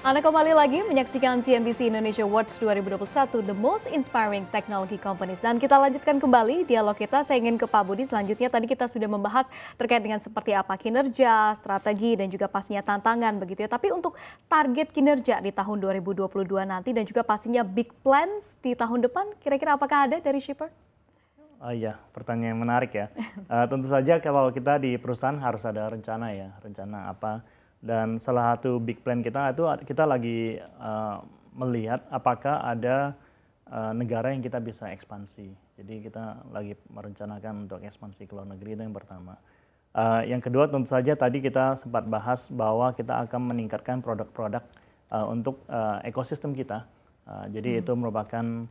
Anda kembali lagi menyaksikan CNBC Indonesia Awards 2021, The Most Inspiring Technology Companies. Dan kita lanjutkan kembali dialog kita. Saya ingin ke Pak Budi. Selanjutnya tadi kita sudah membahas terkait dengan seperti apa kinerja, strategi, dan juga pastinya tantangan begitu ya. Tapi untuk target kinerja di tahun 2022 nanti dan juga pastinya big plans di tahun depan, kira-kira apakah ada dari Shipper? Oh iya, pertanyaan yang menarik ya. Tentu saja kalau kita di perusahaan harus ada rencana ya, rencana apa. Dan salah satu big plan kita itu kita lagi melihat apakah ada negara yang kita bisa ekspansi. Jadi kita lagi merencanakan untuk ekspansi ke luar negeri, itu yang pertama. Yang kedua tentu saja tadi kita sempat bahas bahwa kita akan meningkatkan produk-produk untuk ekosistem kita. Jadi itu merupakan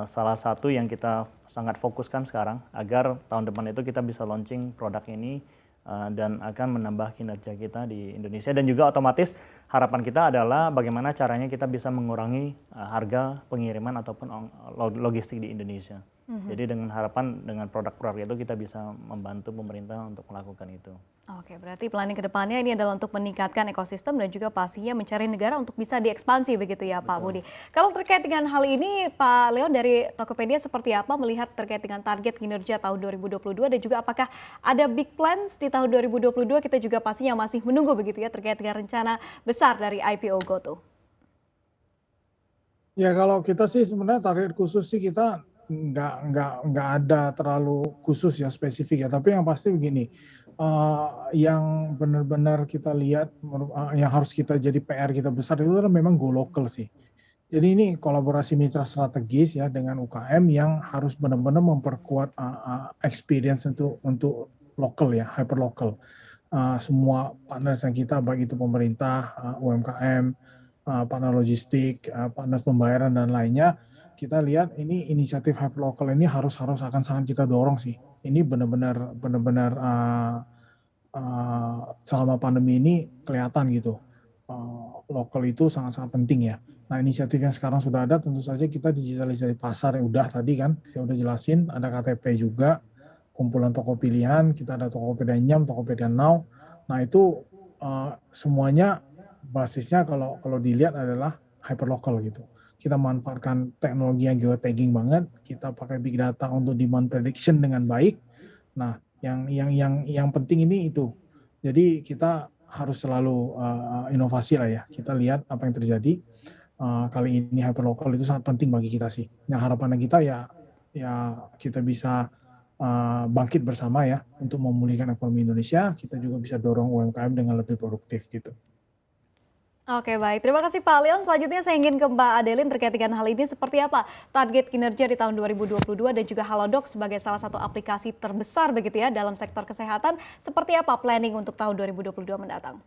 salah satu yang kita sangat fokuskan sekarang agar tahun depan itu kita bisa launching produk ini dan akan menambah kinerja kita di Indonesia, dan juga otomatis harapan kita adalah bagaimana caranya kita bisa mengurangi harga pengiriman ataupun logistik di Indonesia. Jadi dengan harapan dengan produk-produk itu kita bisa membantu pemerintah untuk melakukan itu. Oke, berarti planning ke depannya ini adalah untuk meningkatkan ekosistem dan juga pastinya mencari negara untuk bisa diekspansi begitu ya Pak Budi. Kalau terkait dengan hal ini Pak Leon dari Tokopedia seperti apa melihat terkait dengan target kinerja tahun 2022 dan juga apakah ada big plans di tahun 2022, kita juga pastinya masih menunggu begitu ya terkait dengan rencana besar dari IPO GoTo. Ya kalau kita sih sebenarnya target khusus sih kita nggak ada terlalu khusus ya spesifik ya. Tapi yang pasti begini, yang benar-benar kita lihat yang harus kita jadi PR kita besar itu adalah memang go local sih. Jadi ini kolaborasi mitra strategis ya dengan UKM yang harus benar-benar memperkuat experience untuk lokal ya, hyper local. Semua partner yang kita baik itu pemerintah, UMKM, partner logistik, partner pembayaran dan lainnya, kita lihat ini inisiatif hyperlocal ini harus akan sangat kita dorong sih. Ini benar-benar selama pandemi ini kelihatan gitu. Lokal itu sangat-sangat penting ya. Nah, inisiatif yang sekarang sudah ada tentu saja kita digitalisasi pasar yang udah tadi kan saya udah jelasin, ada KTP juga, kumpulan toko pilihan, kita ada Tokopedia Nyam, Tokopedia Now. Nah, itu semuanya basisnya kalau dilihat adalah hyperlocal gitu. Kita manfaatkan teknologi yang geotagging banget, kita pakai big data untuk demand prediction dengan baik. Nah, yang penting ini itu. Jadi kita harus selalu inovasi lah ya. Kita lihat apa yang terjadi. Kali ini hyperlocal itu sangat penting bagi kita sih. Nah, harapannya kita ya kita bisa bangkit bersama ya untuk memulihkan ekonomi Indonesia. Kita juga bisa dorong UMKM dengan lebih produktif gitu. Oke baik, terima kasih Pak Leon. Selanjutnya saya ingin ke Mbak Adeline terkait dengan hal ini seperti apa target kinerja di tahun 2022 dan juga Halodoc sebagai salah satu aplikasi terbesar begitu ya dalam sektor kesehatan. Seperti apa planning untuk tahun 2022 mendatang?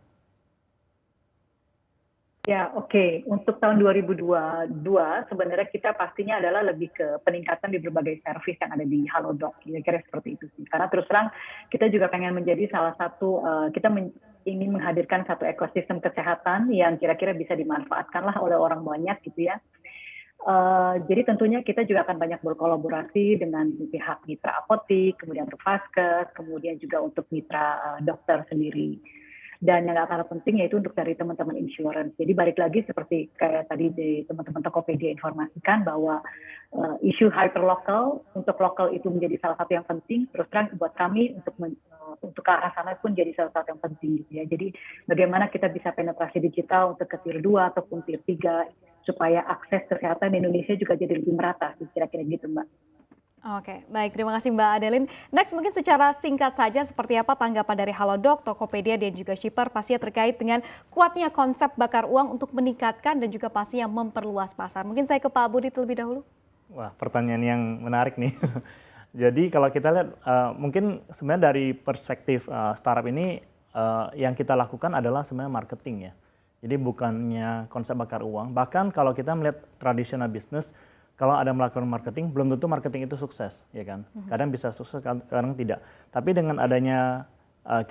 Ya, oke. Untuk tahun 2022 sebenarnya kita pastinya adalah lebih ke peningkatan di berbagai servis yang ada di Halodoc, kira-kira seperti itu sih. Karena terus terang kita juga pengen menjadi salah satu, ingin menghadirkan satu ekosistem kesehatan yang kira-kira bisa dimanfaatkan lah oleh orang banyak gitu ya. Jadi tentunya kita juga akan banyak berkolaborasi dengan pihak mitra apotik, kemudian untuk vaskes, kemudian juga untuk mitra dokter sendiri. Dan yang gak kalah penting yaitu untuk dari teman-teman insurance. Jadi balik lagi seperti kayak tadi di teman-teman Tokopedia informasikan bahwa isu hyperlocal untuk lokal itu menjadi salah satu yang penting. Terus terang buat kami untuk ke arah sana pun jadi salah satu yang penting gitu ya. Jadi bagaimana kita bisa penetrasi digital untuk ke tier 2 ataupun tier 3 supaya akses kesehatan di Indonesia juga jadi lebih merata, kira-kira gitu Mbak. Oke, baik. Terima kasih Mbak Adeline. Next, mungkin secara singkat saja seperti apa tanggapan dari Halodoc, Tokopedia, dan juga Shipper pastinya terkait dengan kuatnya konsep bakar uang untuk meningkatkan dan juga pastinya memperluas pasar. Mungkin saya ke Pak Budi terlebih dahulu. Wah, pertanyaan yang menarik nih. Jadi kalau kita lihat mungkin sebenarnya dari perspektif startup ini yang kita lakukan adalah sebenarnya marketing ya. Jadi bukannya konsep bakar uang. Bahkan kalau kita melihat tradisional bisnis, kalau ada melakukan marketing, belum tentu marketing itu sukses, ya kan? Kadang bisa sukses, kadang tidak. Tapi dengan adanya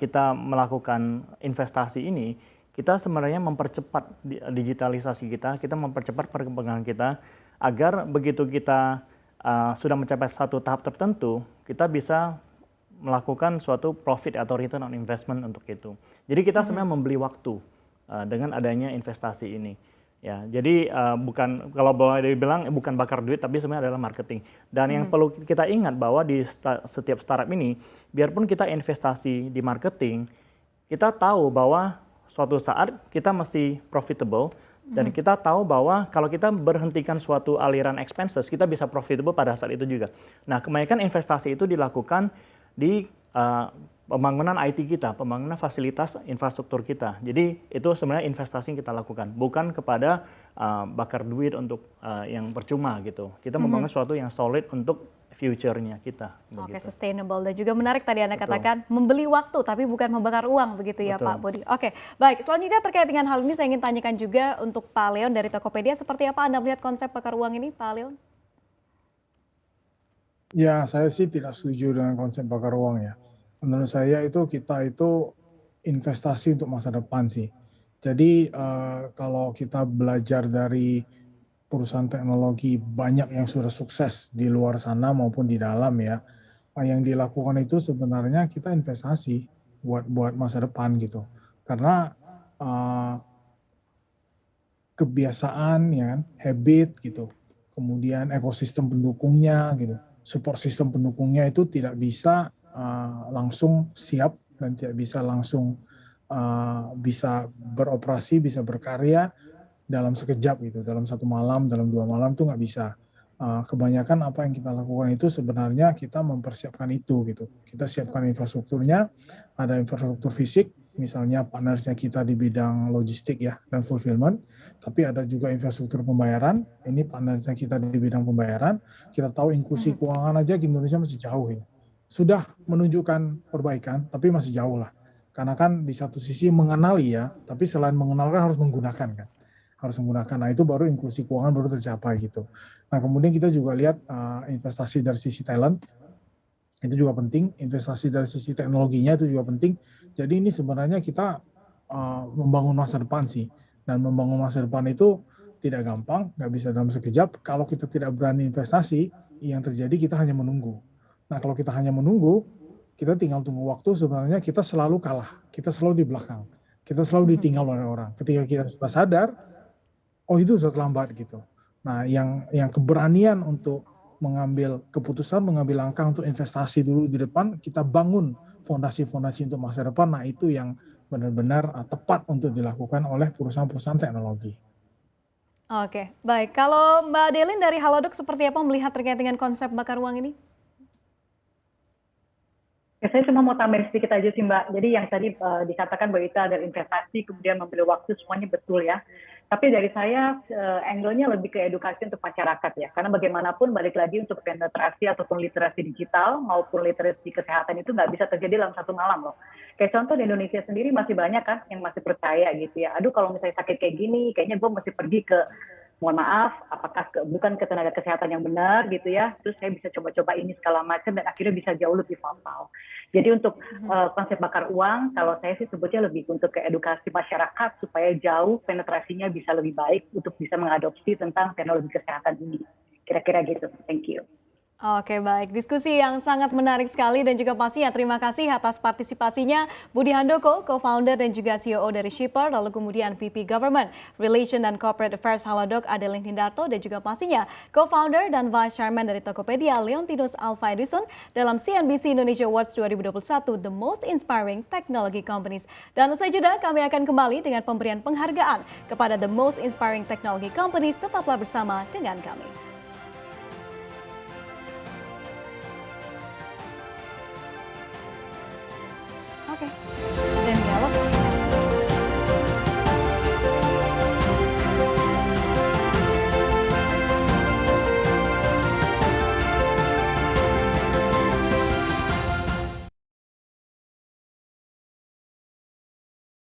kita melakukan investasi ini, kita sebenarnya mempercepat digitalisasi kita mempercepat perkembangan kita, agar begitu kita sudah mencapai satu tahap tertentu, kita bisa melakukan suatu profit atau return on investment untuk itu. Jadi kita sebenarnya membeli waktu dengan adanya investasi ini. Ya, jadi bukan, kalau boleh dibilang bukan bakar duit, tapi sebenarnya adalah marketing. Dan yang perlu kita ingat bahwa di setiap startup ini, biarpun kita investasi di marketing, kita tahu bahwa suatu saat kita masih profitable, dan kita tahu bahwa kalau kita berhentikan suatu aliran expenses, kita bisa profitable pada saat itu juga. Nah, kebanyakan investasi itu dilakukan di pembangunan IT kita, pembangunan fasilitas infrastruktur kita. Jadi itu sebenarnya investasi yang kita lakukan, bukan kepada bakar duit untuk yang percuma gitu. Kita membangun sesuatu yang solid untuk future-nya kita. Oke, sustainable dan juga menarik tadi Anda katakan membeli waktu tapi bukan membakar uang begitu ya Pak Budi. Oke, baik. Selanjutnya terkait dengan hal ini saya ingin tanyakan juga untuk Pak Leon dari Tokopedia, seperti apa Anda melihat konsep bakar uang ini, Pak Leon? Ya, saya sih tidak setuju dengan konsep bakar uang ya. Menurut saya kita itu investasi untuk masa depan sih. Jadi kalau kita belajar dari perusahaan teknologi banyak yang sudah sukses di luar sana maupun di dalam ya, yang dilakukan itu sebenarnya kita investasi buat masa depan gitu. Karena kebiasaan ya kan, habit gitu, kemudian ekosistem pendukungnya gitu, support sistem pendukungnya itu tidak bisa langsung siap dan tidak bisa langsung bisa beroperasi, bisa berkarya dalam sekejap gitu, dalam 1 malam, dalam 2 malam tuh nggak bisa. Kebanyakan apa yang kita lakukan itu sebenarnya kita mempersiapkan itu gitu. Kita siapkan infrastrukturnya, ada infrastruktur fisik, misalnya partnersnya kita di bidang logistik ya dan fulfillment, tapi ada juga infrastruktur pembayaran. Ini partnersnya kita di bidang pembayaran. Kita tahu inklusi keuangan aja di Indonesia masih jauh ya. Sudah menunjukkan perbaikan, tapi masih jauh lah. Karena kan di satu sisi mengenali ya, tapi selain mengenalkan harus menggunakan kan. Harus menggunakan. Nah itu baru inklusi keuangan baru tercapai gitu. Nah kemudian kita juga lihat investasi dari sisi talent, itu juga penting. Investasi dari sisi teknologinya itu juga penting. Jadi ini sebenarnya kita membangun masa depan sih. Dan membangun masa depan itu tidak gampang, nggak bisa dalam sekejap. Kalau kita tidak berani investasi, yang terjadi kita hanya menunggu. Nah kalau kita hanya menunggu, kita tinggal tunggu waktu, sebenarnya kita selalu kalah. Kita selalu di belakang. Kita selalu ditinggal oleh orang. Ketika kita sudah sadar, oh itu sudah terlambat gitu. Nah yang keberanian untuk mengambil keputusan, mengambil langkah untuk investasi dulu di depan, kita bangun fondasi-fondasi untuk masa depan, nah itu yang benar-benar tepat untuk dilakukan oleh perusahaan-perusahaan teknologi. Oke, baik. Kalau Mbak Delin dari Halodoc seperti apa melihat terkait dengan konsep bakar uang ini? Ya, saya cuma mau tambahin sedikit aja sih Mbak. Jadi yang tadi dikatakan bahwa itu ada investasi, kemudian membeli waktu, semuanya betul ya. Tapi dari saya, angle-nya lebih ke edukasi untuk masyarakat ya. Karena bagaimanapun balik lagi untuk penetrasi ataupun literasi digital maupun literasi kesehatan itu nggak bisa terjadi dalam 1 malam loh. Kayak contoh di Indonesia sendiri masih banyak kan yang masih percaya gitu ya. Aduh kalau misalnya sakit kayak gini, kayaknya gue mesti pergi ke, mohon maaf, apakah bukan ke tenaga kesehatan yang benar gitu ya, terus saya bisa coba-coba ini segala macam dan akhirnya bisa jauh lebih fatal. Jadi untuk konsep bakar uang, kalau saya sih sebutnya lebih untuk ke edukasi masyarakat supaya jauh penetrasinya bisa lebih baik untuk bisa mengadopsi tentang teknologi kesehatan ini. Kira-kira gitu, thank you. Oke, baik. Diskusi yang sangat menarik sekali dan juga pastinya terima kasih atas partisipasinya Budi Handoko, co-founder dan juga CEO dari Shipper, lalu kemudian VP Government, Relation dan Corporate Affairs Halodoc Adeline Hindarto, dan juga pastinya co-founder dan Vice Chairman dari Tokopedia Leontinus Alva Edison dalam CNBC Indonesia Awards 2021 The Most Inspiring Technology Companies. Dan usai jeda kami akan kembali dengan pemberian penghargaan kepada The Most Inspiring Technology Companies. Tetaplah bersama dengan kami. Okay.